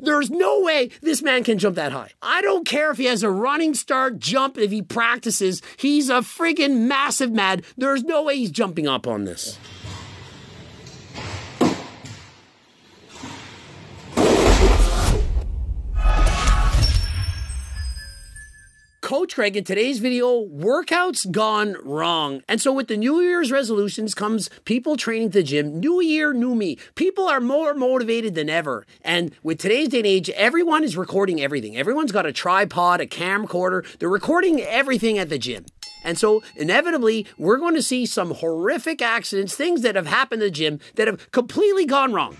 There's no way this man can jump that high. I don't care if he has a running start, jump, if he practices. He's a friggin' massive mad. There's no way he's jumping up on this. Coach Greg, in today's video, workouts gone wrong. And so with the New Year's resolutions comes people training to the gym. New year, new me. People are more motivated than ever. And with today's day and age, everyone is recording everything. Everyone's got a tripod, a camcorder. They're recording everything at the gym. And so inevitably, we're going to see some horrific accidents, things that have happened at the gym that have completely gone wrong.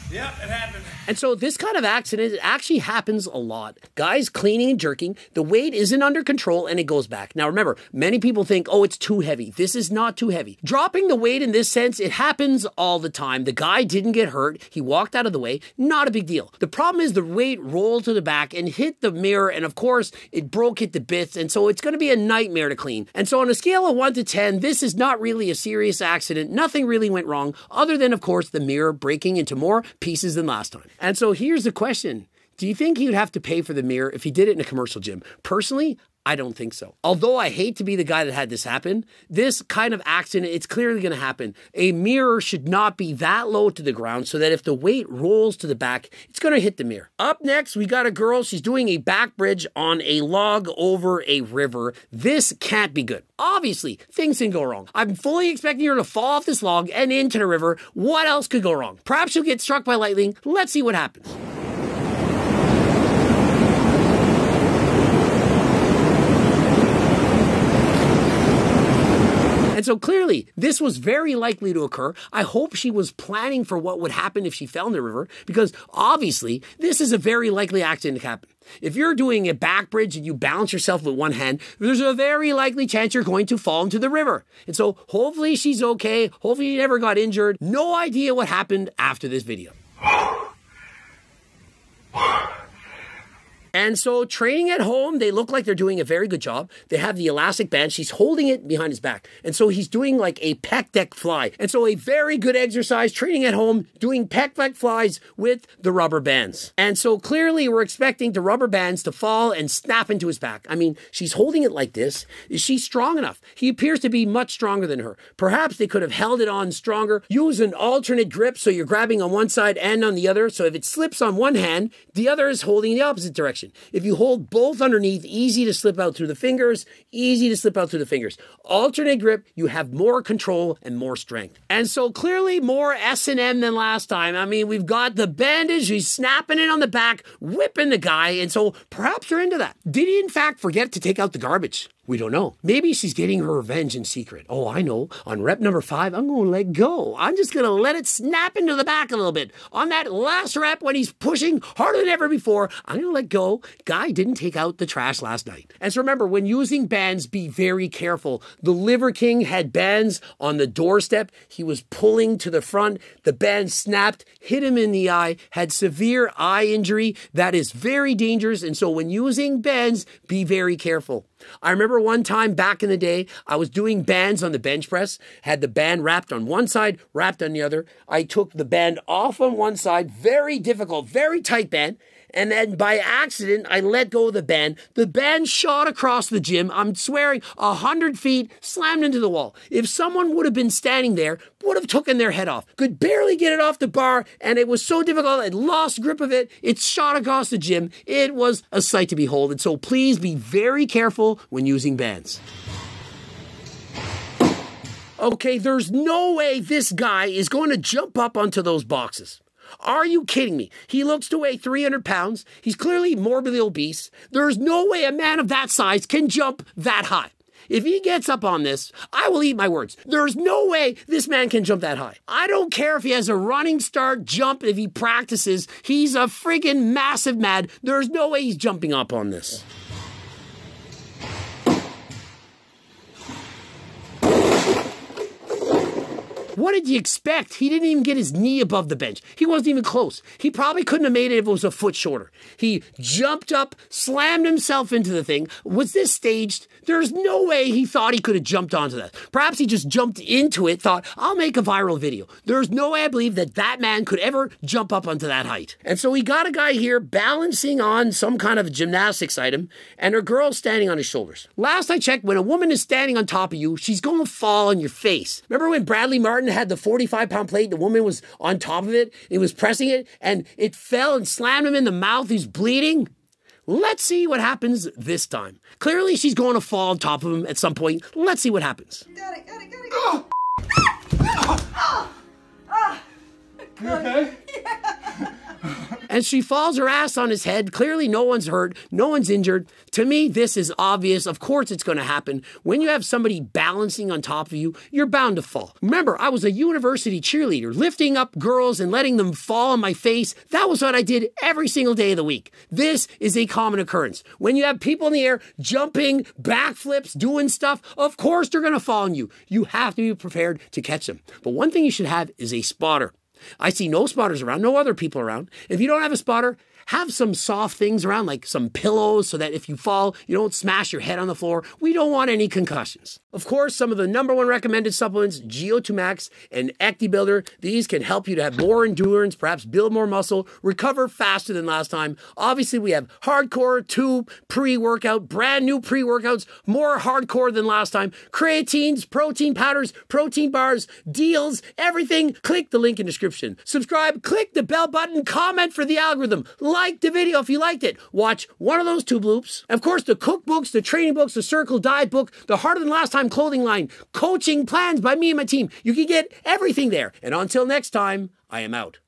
Yep, it happened. And so this kind of accident actually happens a lot. Guys cleaning and jerking, the weight isn't under control and it goes back. Now remember, many people think, oh, it's too heavy. This is not too heavy. Dropping the weight in this sense, it happens all the time. The guy didn't get hurt. He walked out of the way. Not a big deal. The problem is the weight rolled to the back and hit the mirror. And of course, it broke it to bits. And so it's going to be a nightmare to clean. And so on a scale of 1 to 10, this is not really a serious accident. Nothing really went wrong other than, of course, the mirror breaking into more pieces than last time. And so here's the question. Do you think he would have to pay for the mirror if he did it in a commercial gym? Personally, I don't think so. Although I hate to be the guy that had this happen, this kind of accident, it's clearly going to happen. A mirror should not be that low to the ground so that if the weight rolls to the back, it's going to hit the mirror. Up next, we got a girl. She's doing a back bridge on a log over a river. This can't be good. Obviously, things can go wrong. I'm fully expecting her to fall off this log and into the river. What else could go wrong? Perhaps she'll get struck by lightning. Let's see what happens. And so clearly, this was very likely to occur. I hope she was planning for what would happen if she fell in the river, because obviously, this is a very likely accident to happen. If you're doing a back bridge and you balance yourself with one hand, there's a very likely chance you're going to fall into the river. And so hopefully she's okay. Hopefully she never got injured. No idea what happened after this video. And so training at home, they look like they're doing a very good job. They have the elastic band. She's holding it behind his back. And so he's doing like a pec deck fly. And so a very good exercise, training at home, doing pec deck flies with the rubber bands. And so clearly we're expecting the rubber bands to fall and snap into his back. I mean, she's holding it like this. Is she strong enough? He appears to be much stronger than her. Perhaps they could have held it on stronger. Use an alternate grip so you're grabbing on one side and on the other. So if it slips on one hand, the other is holding in the opposite direction. If you hold both underneath, easy to slip out through the fingers, easy to slip out through the fingers. Alternate grip, you have more control and more strength. And so clearly more S&M than last time. I mean, we've got the bandage, he's snapping it on the back, whipping the guy, and so perhaps you're into that. Did he in fact forget to take out the garbage? We don't know. Maybe she's getting her revenge in secret. Oh, I know. On rep number 5, I'm going to let go. I'm just going to let it snap into the back a little bit. On that last rep, when he's pushing harder than ever before, I'm going to let go. Guy didn't take out the trash last night. And so remember, when using bands, be very careful. The Liver King had bands on the doorstep. He was pulling to the front. The band snapped, hit him in the eye, had severe eye injury. That is very dangerous. And so when using bands, be very careful. I remember one time back in the day, I was doing bands on the bench press, had the band wrapped on one side, wrapped on the other. I took the band off on one side, very difficult, very tight band. And then by accident, I let go of the band. The band shot across the gym. I'm swearing 100 feet, slammed into the wall. If someone would have been standing there, would have taken their head off. Could barely get it off the bar. And it was so difficult. I lost grip of it. It shot across the gym. It was a sight to behold. And so please be very careful when using bands. Okay, there's no way this guy is going to jump up onto those boxes. Are you kidding me? He looks to weigh 300 pounds. He's clearly morbidly obese. There's no way a man of that size can jump that high. If he gets up on this, I will eat my words. There's no way this man can jump that high. I don't care if he has a running start, jump, if he practices. He's a friggin' massive mad. There's no way he's jumping up on this. What did you expect? He didn't even get his knee above the bench. He wasn't even close. He probably couldn't have made it if it was a foot shorter. He jumped up, slammed himself into the thing. Was this staged? There's no way he thought he could have jumped onto that. Perhaps he just jumped into it, thought, I'll make a viral video. There's no way I believe that that man could ever jump up onto that height. And so we got a guy here balancing on some kind of gymnastics item, and her girl's standing on his shoulders. Last I checked, when a woman is standing on top of you, she's going to fall on your face. Remember when Bradley Martin had the 45-pound plate, the woman was on top of it, he was pressing it, and it fell and slammed him in the mouth, he's bleeding? Let's see what happens this time. Clearly, she's going to fall on top of him at some point. Let's see what happens. Got it. You okay? And she falls her ass on his head. Clearly, no one's hurt. No one's injured. To me, this is obvious. Of course, it's going to happen. When you have somebody balancing on top of you, you're bound to fall. Remember, I was a university cheerleader, lifting up girls and letting them fall on my face. That was what I did every single day of the week. This is a common occurrence. When you have people in the air jumping, backflips, doing stuff, of course they're going to fall on you. You have to be prepared to catch them. But one thing you should have is a spotter. I see no spotters around, no other people around. If you don't have a spotter, have some soft things around, like some pillows, so that if you fall, you don't smash your head on the floor. We don't want any concussions. Of course, some of the #1 recommended supplements, GO2 Max and Ecti Builder, these can help you to have more endurance, perhaps build more muscle, recover faster than last time. Obviously, we have Hardcore 2 pre-workout, brand new pre-workouts, more hardcore than last time. Creatines, protein powders, protein bars, deals, everything. Click the link in the description. Subscribe, click the bell button, comment for the algorithm. Like the video if you liked it. Watch one of those tube loops. Of course, the cookbooks, the training books, the Circle Diet book, the Harder Than Last Time clothing line, coaching plans by me and my team. You can get everything there. And until next time, I am out.